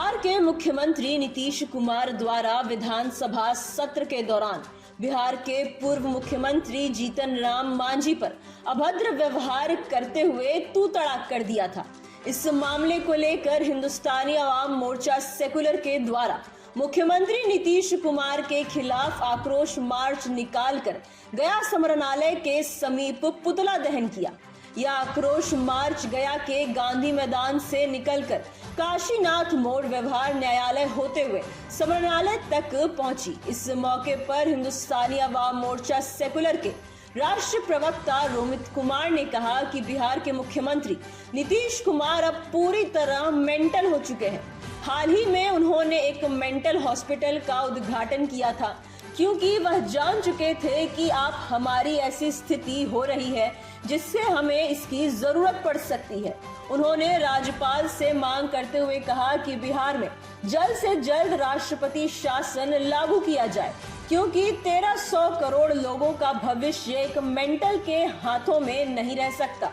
बिहार के मुख्यमंत्री नीतीश कुमार द्वारा विधानसभा सत्र के दौरान बिहार के पूर्व मुख्यमंत्री जीतन राम मांझी पर अभद्र व्यवहार करते हुए तू तड़ाक कर दिया था। इस मामले को लेकर हिंदुस्तानी अवाम मोर्चा सेकुलर के द्वारा मुख्यमंत्री नीतीश कुमार के खिलाफ आक्रोश मार्च निकालकर गया समरनालय के समीप पुतला दहन किया। यह आक्रोश मार्च गया के गांधी मैदान से निकलकर काशीनाथ मोड़ व्यवहार न्यायालय होते हुए समरनालय तक पहुंची। इस मौके पर हिंदुस्तानी अवाम मोर्चा सेकुलर के राष्ट्रीय प्रवक्ता रोमित कुमार ने कहा कि बिहार के मुख्यमंत्री नीतीश कुमार अब पूरी तरह मेंटल हो चुके हैं। हाल ही में उन्होंने एक मेंटल हॉस्पिटल का उद्घाटन किया था, क्योंकि वह जान चुके थे कि आप हमारी ऐसी स्थिति हो रही है जिससे हमें इसकी जरूरत पड़ सकती है। उन्होंने राज्यपाल से मांग करते हुए कहा कि बिहार में जल्द से जल्द राष्ट्रपति शासन लागू किया जाए, क्योंकि 1300 करोड़ लोगों का भविष्य एक मेंटल के हाथों में नहीं रह सकता।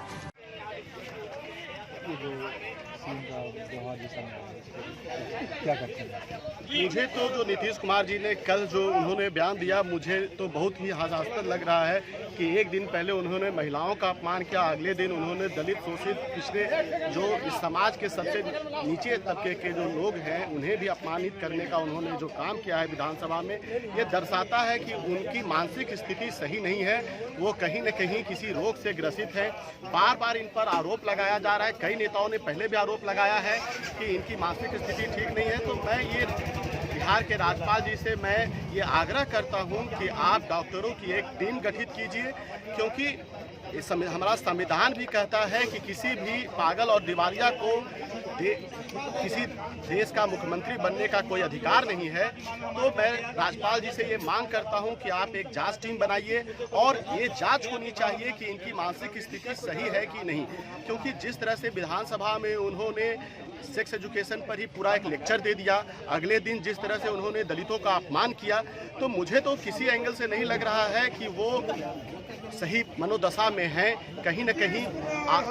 क्या करते हैं? मुझे तो जो नीतीश कुमार जी ने कल जो उन्होंने बयान दिया, मुझे तो बहुत ही हास्यास्पद लग रहा है कि एक दिन पहले उन्होंने महिलाओं का अपमान किया, अगले दिन उन्होंने दलित शोषित पिछड़े जो इस समाज के सबसे नीचे तबके के जो लोग हैं उन्हें भी अपमानित करने का उन्होंने जो काम किया है विधानसभा में, ये दर्शाता है कि उनकी मानसिक स्थिति सही नहीं है। वो कहीं न कहीं किसी रोग से ग्रसित है। बार बार इन पर आरोप लगाया जा रहा है। कई नेताओं ने पहले भी आरोप लगाया है कि इनकी मानसिक स्थिति ठीक नहीं है। तो मैं ये बिहार के राज्यपाल जी से मैं ये आग्रह करता हूं कि आप डॉक्टरों की एक टीम गठित कीजिए, क्योंकि हमारा संविधान भी कहता है कि किसी भी पागल और दिवालिया को किसी देश का मुख्यमंत्री बनने का कोई अधिकार नहीं है। तो मैं राज्यपाल जी से ये मांग करता हूं कि आप एक जांच टीम बनाइए और ये जांच होनी चाहिए कि इनकी मानसिक स्थिति सही है कि नहीं, क्योंकि जिस तरह से विधानसभा में उन्होंने सेक्स एजुकेशन पर ही पूरा एक लेक्चर दे दिया, अगले दिन जिस तरह से उन्होंने दलितों का अपमान किया, तो मुझे तो किसी एंगल से नहीं लग रहा है कि वो सही मनोदशा में है। कहीं न कहीं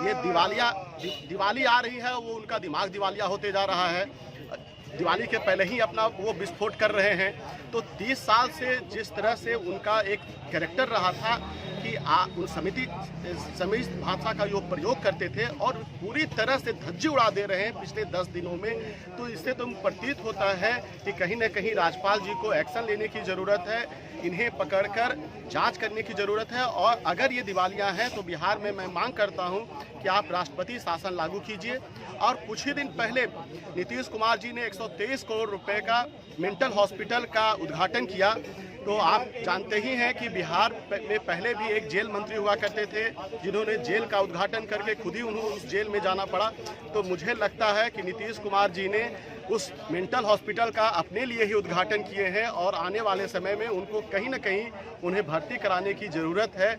ये दिवाली आ रही है, वो उनका दिमाग दिवालिया होते जा रहा है। दिवाली के पहले ही अपना वो विस्फोट कर रहे हैं। तो 30 साल से जिस तरह से उनका एक कैरेक्टर रहा था कि उन समिति भाषा का जो प्रयोग करते थे और पूरी तरह से धज्जी उड़ा दे रहे हैं पिछले 10 दिनों में, तो इससे तो प्रतीत होता है कि कहीं न कहीं राज्यपाल जी को एक्शन लेने की ज़रूरत है। इन्हें पकड़कर जांच करने की ज़रूरत है और अगर ये दिवालिया हैं तो बिहार में मैं मांग करता हूं कि आप राष्ट्रपति शासन लागू कीजिए। और कुछ ही दिन पहले नीतीश कुमार जी ने 123 करोड़ रुपए का मेंटल हॉस्पिटल का उद्घाटन किया। तो आप जानते ही हैं कि बिहार में पहले भी एक जेल मंत्री हुआ करते थे जिन्होंने जेल का उद्घाटन करके खुद ही उन्हें उस जेल में जाना पड़ा। तो मुझे लगता है कि नीतीश कुमार जी ने उस मेंटल हॉस्पिटल का अपने लिए ही उद्घाटन किए हैं और आने वाले समय में उनको कहीं न कहीं उन्हें भर्ती कराने की ज़रूरत है।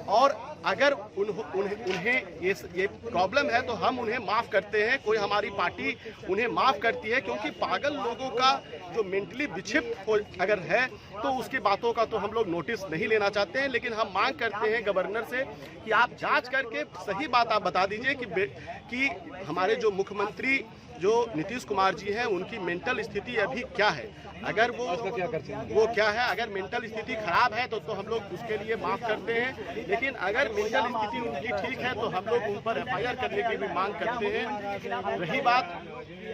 और अगर उन्हें ये प्रॉब्लम है तो हम उन्हें माफ़ करते हैं, कोई हमारी पार्टी उन्हें माफ़ करती है, क्योंकि पागल लोगों का जो मेंटली विक्षिप्त अगर है तो उसकी बातों का तो हम लोग नोटिस नहीं लेना चाहते हैं। लेकिन हम मांग करते हैं गवर्नर से कि आप जांच करके सही बात आप बता दीजिए कि हमारे जो मुख्यमंत्री जो नीतीश कुमार जी हैं उनकी मेंटल स्थिति अभी क्या है। अगर वो क्या है, अगर मेंटल स्थिति खराब है तो हम लोग उसके लिए माफ़ करते हैं, लेकिन अगर मेंटल स्थिति उनकी ठीक है तो हम लोग उन पर FIR करने की भी मांग करते हैं। रही बात,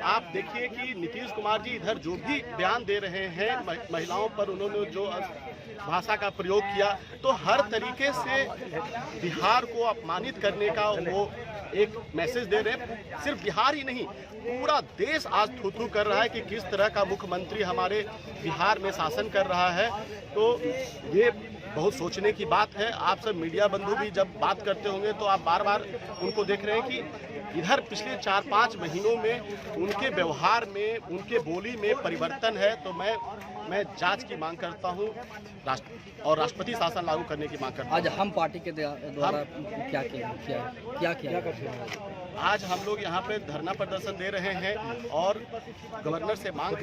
आप देखिए कि नीतीश कुमार जी इधर जो भी बयान दे रहे हैं, महिलाओं पर उन्होंने जो भाषा का प्रयोग किया, तो हर तरीके से बिहार को अपमानित करने का वो एक मैसेज दे रहे हैं। सिर्फ बिहार ही नहीं, पूरा देश आज थू-थू कर रहा है कि किस तरह का मुख्यमंत्री हमारे बिहार में शासन कर रहा है। तो ये बहुत सोचने की बात है। आप सब मीडिया बंधु भी जब बात करते होंगे तो आप बार बार उनको देख रहे हैं कि इधर पिछले 4-5 महीनों में उनके व्यवहार में, उनके बोली में परिवर्तन है। तो मैं जांच की मांग करता हूं और राष्ट्रपति शासन लागू करने की मांग करता हूं। आज हम पार्टी के द्वारा क्या किया आज हम लोग यहाँ पे धरना प्रदर्शन दे रहे हैं और गवर्नर से मांग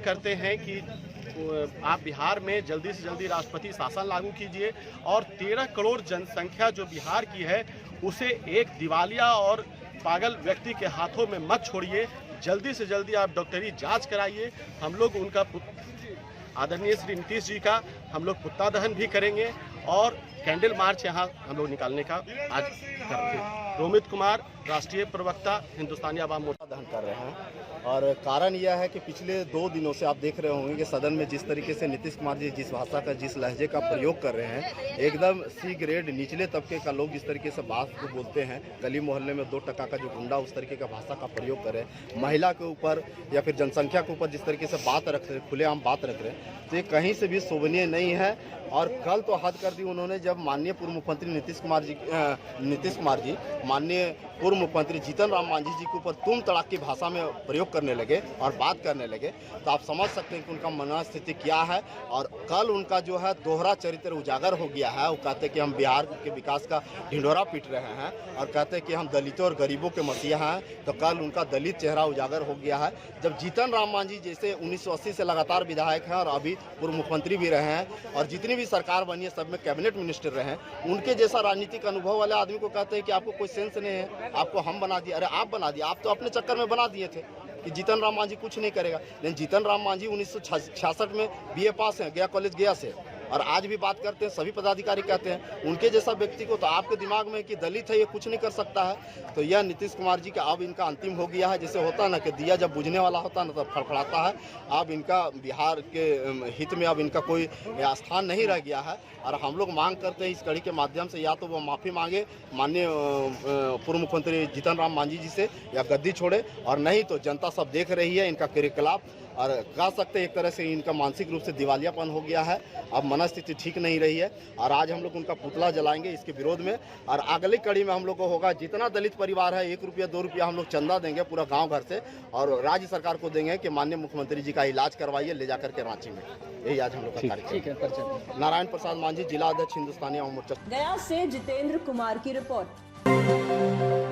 करते हैं कि आप बिहार में जल्दी से जल्दी राष्ट्रपति शासन लागू कीजिए और 13 करोड़ जनसंख्या जो बिहार की है उसे एक दिवालिया और पागल व्यक्ति के हाथों में मत छोड़िए। जल्दी से जल्दी आप डॉक्टरी जांच कराइए। हम लोग उनका आदरणीय श्री नीतीश जी का हम लोग पुतला दहन भी करेंगे और कैंडल मार्च यहाँ हम लोग निकालने का आज करते हैं। रोमित कुमार, राष्ट्रीय प्रवक्ता, हिंदुस्तानी आवाम मोर्चा दहन कर रहे हैं। और कारण यह है कि पिछले 2 दिनों से आप देख रहे होंगे कि सदन में जिस तरीके से नीतीश कुमार जी जिस भाषा का जिस लहजे का प्रयोग कर रहे हैं, एकदम सी ग्रेड निचले तबके का लोग जिस तरीके से बात को बोलते हैं, गली मोहल्ले में 2 टका का जो गुंडा उस तरीके का भाषा का प्रयोग कर रहे हैं, महिला के ऊपर या फिर जनसंख्या के ऊपर जिस तरीके से बात रख रहे हैं, खुलेआम बात रख रहे हैं, तो ये कहीं से भी शोभनीय नहीं है। और कल तो हद कर दी उन्होंने जब माननीय पूर्व मुख्यमंत्री नीतीश कुमार जी माननीय पूर्व मुख्यमंत्री जीतन राम मांझी जी के ऊपर तुम तड़ाक की भाषा में प्रयोग करने लगे और बात करने लगे, तो आप समझ सकते हैं कि उनका मनोस्थिति क्या है। और कल उनका जो है दोहरा चरित्र उजागर हो गया है। वो कहते हैं कि हम बिहार के विकास का ढिंढोरा पीट रहे हैं और कहते हैं कि हम दलितों और गरीबों के मसीहा हैं, तो कल उनका दलित चेहरा उजागर हो गया है। जब जीतन राम मांझी जैसे 1980 से लगातार विधायक हैं और अभी पूर्व मुख्यमंत्री भी रहे हैं और जितनी भी सरकार बनी है सब में कैबिनेट मिनिस्टर रहे हैं, उनके जैसा राजनीतिक अनुभव वाले आदमी को कहते हैं कि आपको कोई सेंस नहीं है, आपको हम बना दिए। अरे आप बना दिए, आप तो अपने चक्कर में बना दिए थे कि जीतन राम मांझी कुछ नहीं करेगा। लेकिन जीतन राम मांझी 1966 में BA पास हैं, गया कॉलेज गया से, और आज भी बात करते हैं, सभी पदाधिकारी कहते हैं उनके जैसा व्यक्ति को तो आपके दिमाग में कि दलित है ये कुछ नहीं कर सकता है। तो यह नीतीश कुमार जी का अब इनका अंतिम हो गया है। जैसे होता है ना कि दिया जब बुझने वाला होता है ना तब फड़फड़ाता है। अब इनका बिहार के हित में अब इनका कोई स्थान नहीं रह गया है। और हम लोग मांग करते हैं इस कड़ी के माध्यम से, या तो वो माफ़ी मांगे माननीय पूर्व मुख्यमंत्री जीतन राम मांझी जी से, या गद्दी छोड़े, और नहीं तो जनता सब देख रही है इनका क्रियाकलाप। और कह सकते हैं एक तरह से इनका मानसिक रूप से दिवालियापन हो गया है, अब मनस्थिति ठीक नहीं रही है। और आज हम लोग उनका पुतला जलाएंगे इसके विरोध में। और अगली कड़ी में हम लोग को होगा, जितना दलित परिवार है 1 रुपया 2 रुपया हम लोग चंदा देंगे पूरा गांव घर से, और राज्य सरकार को देंगे कि माननीय मुख्यमंत्री जी का इलाज करवाइए ले जाकर के रांची में। यही आज हम लोग का कार्यक्रम है। नारायण प्रसाद मांझी, जिला अध्यक्ष, हिंदुस्तानी आवाम मोर्चा। गया से जितेंद्र कुमार की रिपोर्ट।